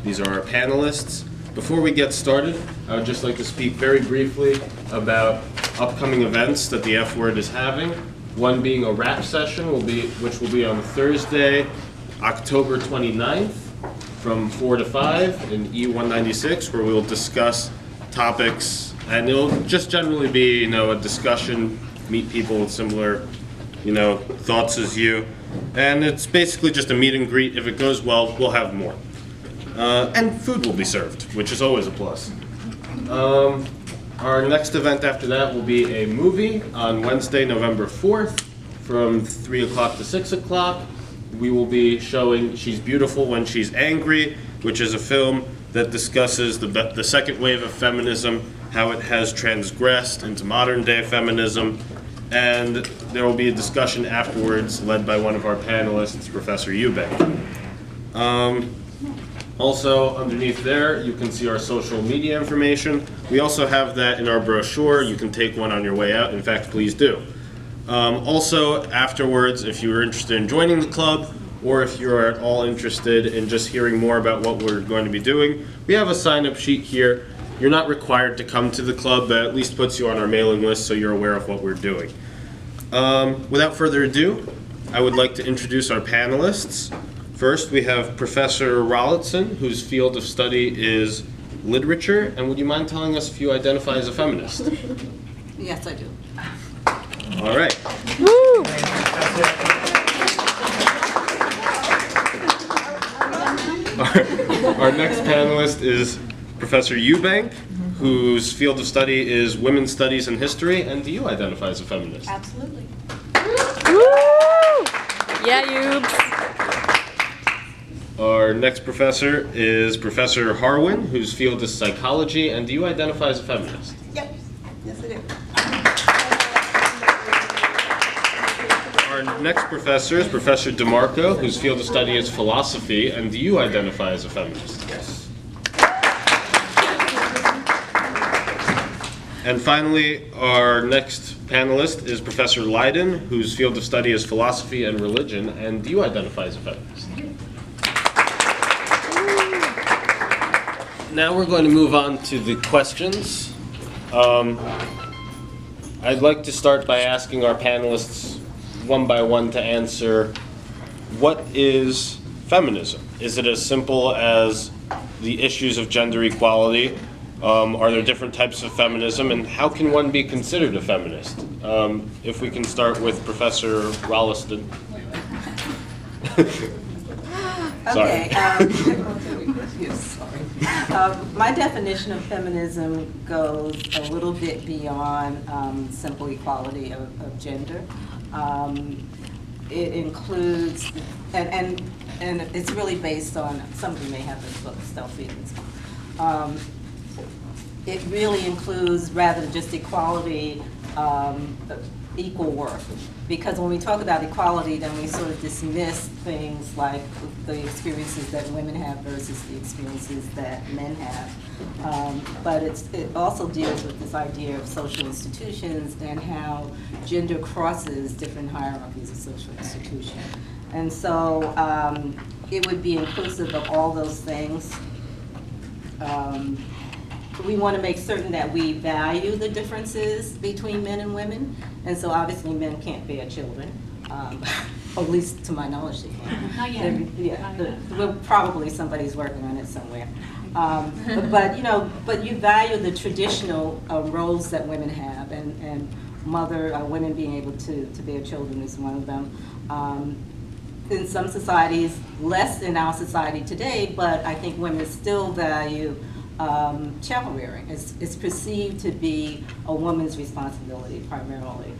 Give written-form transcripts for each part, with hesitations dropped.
These are our panelists. Before we get started, I would just like to speak very briefly about upcoming events that the F-Word is having. One being a rap session, which will be on Thursday, October 29th from 4 to 5 in E196, where we will discuss topics, and it'll just generally be, a discussion, meet people with similar, thoughts as you. And it's basically just a meet and greet. If it goes well, we'll have more. And food will be served, which is always a plus. Our next event after that will be a movie on Wednesday, November 4th from 3 o'clock to 6 o'clock. We will be showing She's Beautiful When She's Angry, which is a film that discusses the second wave of feminism, how it has transgressed into modern day feminism. And there will be a discussion afterwards led by one of our panelists, Professor Eubank. Also, underneath there, you can see our social media information. We also have that in our brochure. You can take one on your way out. In fact, please do. Also, afterwards, if you are interested in joining the club, or if you're at all interested in just hearing more about what we're going to be doing, we have a sign-up sheet here. You're not required to come to the club, but at least puts you on our mailing list so you're aware of what we're doing. Without further ado, I would like to introduce our panelists. First, we have Professor Rollinson, whose field of study is literature. And would you mind telling us if you identify as a feminist? Yes, I do. All right. Woo! Our next panelist is Professor Eubank, whose field of study is women's studies and history. And do you identify as a feminist? Absolutely. Woo! Yeah, Eubes. Our next professor is Professor Harwin, whose field is psychology. And do you identify as a feminist? Yep. Yes, I do. Our next professor is Professor DeMarco, whose field of study is philosophy. And do you identify as a feminist? Yes. And finally, our next panelist is Professor Leiden, whose field of study is philosophy and religion. And do you identify as a feminist? Now we're going to move on to the questions. I'd like to start by asking our panelists one by one to answer, what is feminism? Is it as simple as the issues of gender equality? Are there different types of feminism, and how can one be considered a feminist? If we can start with Professor Rolliston. Okay. Sorry. My definition of feminism goes a little bit beyond simple equality of gender. It includes, and it's really based on, somebody may have this book, Self-Feedings. It really includes, rather than just equality, equal worth. Because when we talk about equality, then we sort of dismiss things like the experiences that women have versus the experiences that men have. But it also deals with this idea of social institutions and how gender crosses different hierarchies of social institutions. And so it would be inclusive of all those things. We want to make certain that we value the differences between men and women. And so obviously men can't bear children, at least to my knowledge they can't. Not yet. Well, probably somebody's working on it somewhere. But you value the traditional roles that women have, and women being able to bear children is one of them. In some societies, less in our society today, but I think women still value child rearing. It's perceived to be a woman's responsibility primarily.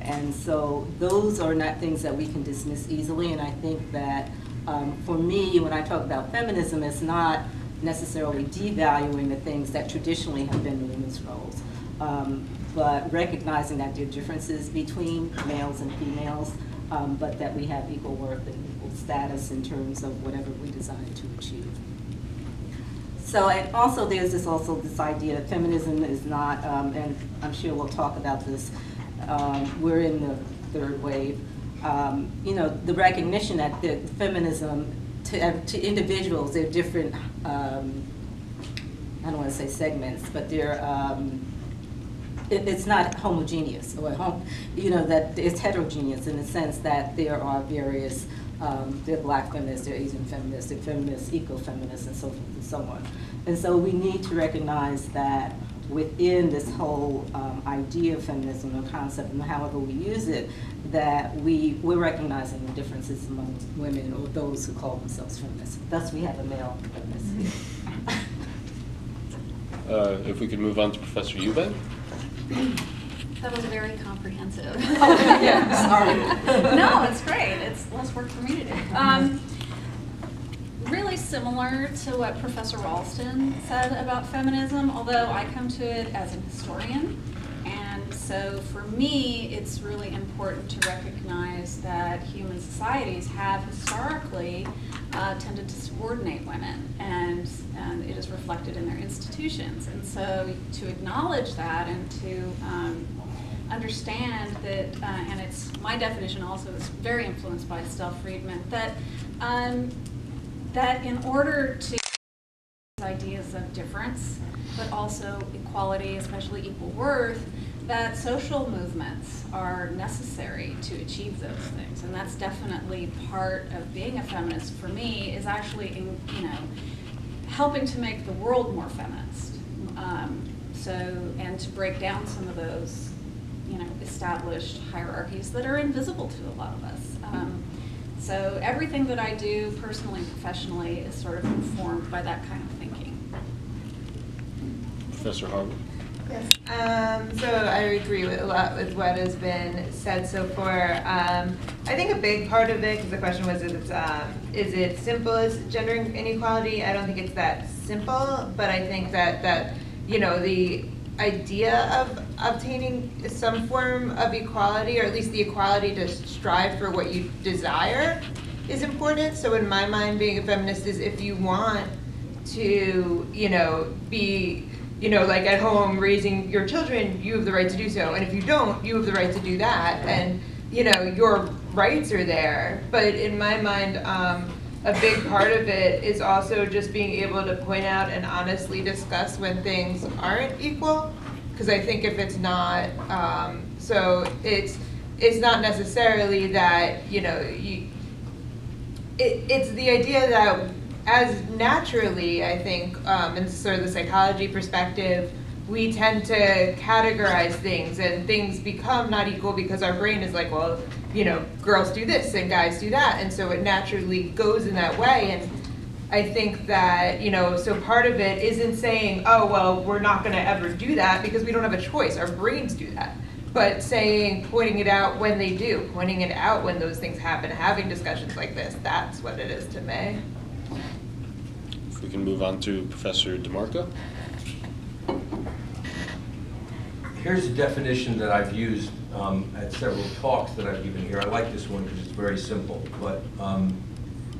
And so those are not things that we can dismiss easily, and I think that for me, when I talk about feminism, it's not necessarily devaluing the things that traditionally have been women's roles, but recognizing that there are differences between males and females, but that we have equal worth and equal status in terms of whatever we desire to achieve. So, and also there's this idea that feminism is not, and I'm sure we'll talk about this, we're in the third wave, the recognition that the feminism to individuals, they're different, I don't want to say segments, but they're, it's not homogeneous, or that it's heterogeneous in the sense that there are various, there are Black feminists, there are Asian feminists, eco-feminists, and so forth and so on. And so we need to recognize that within this whole idea of feminism or concept, and however we use it, that we're recognizing the differences among women or those who call themselves feminists. Thus, we have a male feminist here. If we could move on to Professor Eubank. That was very comprehensive. Yeah, sorry. No, it's great. It's less work for me to do. Really similar to what Professor Ralston said about feminism, although I come to it as an historian. And so for me, it's really important to recognize that human societies have historically tended to subordinate women, and it is reflected in their institutions. And so to acknowledge that and to understand that, and it's my definition also is very influenced by Estelle Friedman, that in order to ideas of difference, but also equality, especially equal worth, that social movements are necessary to achieve those things. And that's definitely part of being a feminist for me, is actually, helping to make the world more feminist. And to break down some of those, established hierarchies that are invisible to a lot of us. So everything that I do personally and professionally is sort of informed by that kind of thinking. Professor Harwood. Yes. So I agree with a lot with what has been said so far. I think a big part of it, because the question was, is it simple as gender inequality? I don't think it's that simple, but I think that the idea of obtaining some form of equality, or at least the equality to strive for what you desire, is important. So in my mind, being a feminist is if you want to, be, like at home raising your children, you have the right to do so. And if you don't, you have the right to do that. And, your rights are there. But in my mind, a big part of it is also just being able to point out and honestly discuss when things aren't equal. Because I think if it's not, so it's not necessarily that, it's the idea that as naturally, I think, in sort of the psychology perspective, we tend to categorize things, and things become not equal because our brain is like, well, girls do this and guys do that, and so it naturally goes in that way. And I think that, so part of it isn't saying, oh, well, we're not going to ever do that because we don't have a choice. Our brains do that. But pointing it out when they do, pointing it out when those things happen, having discussions like this, that's what it is to me. If we can move on to Professor DeMarco. Here's a definition that I've used at several talks that I've given here. I like this one because it's very simple, but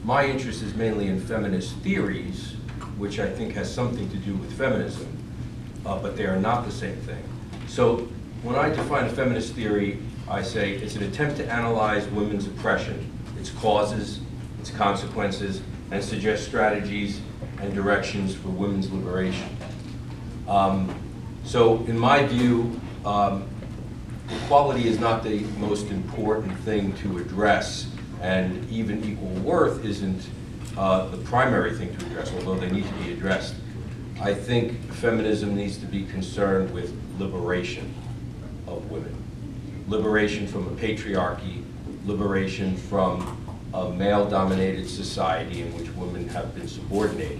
my interest is mainly in feminist theories, which I think has something to do with feminism, but they are not the same thing. So when I define a feminist theory, I say it's an attempt to analyze women's oppression, its causes, its consequences, and suggest strategies and directions for women's liberation. So in my view, equality is not the most important thing to address, and even equal worth isn't the primary thing to address, although they need to be addressed. I think feminism needs to be concerned with liberation of women. Liberation from a patriarchy, liberation from a male-dominated society in which women have been subordinated.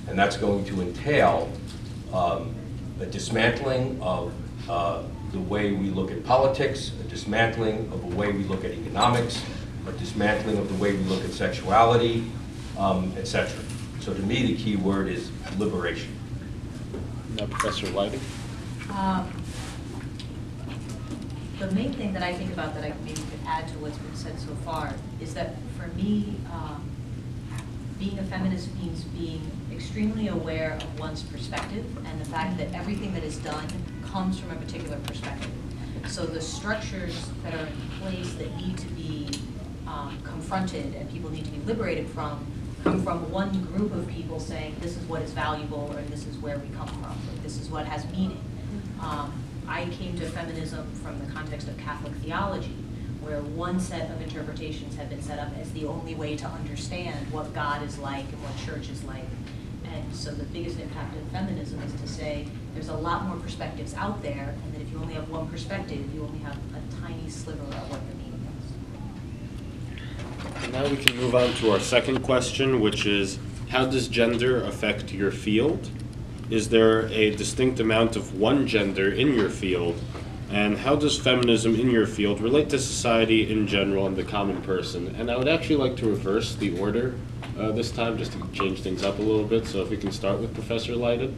And that's going to entail a dismantling of the way we look at politics, a dismantling of the way we look at economics, a dismantling of the way we look at sexuality, etc. So to me, the key word is liberation. Now, Professor Whiting. The main thing that I think about that I maybe could add to what's been said so far is that for me, being a feminist means being extremely aware of one's perspective and the fact that everything that is done comes from a particular perspective. So the structures that are in place that need to be confronted and people need to be liberated from come from one group of people saying this is what is valuable, or this is where we come from, or this is what has meaning. I came to feminism from the context of Catholic theology, where one set of interpretations have been set up as the only way to understand what God is like and what church is like. And so the biggest impact of feminism is to say there's a lot more perspectives out there, and that if you only have one perspective, you only have a tiny sliver of what the meaning is. Now we can move on to our second question, which is, how does gender affect your field? Is there a distinct amount of one gender in your field? And how does feminism in your field relate to society in general and the common person? And I would actually like to reverse the order this time, just to change things up a little bit. So if we can start with Professor Leiden.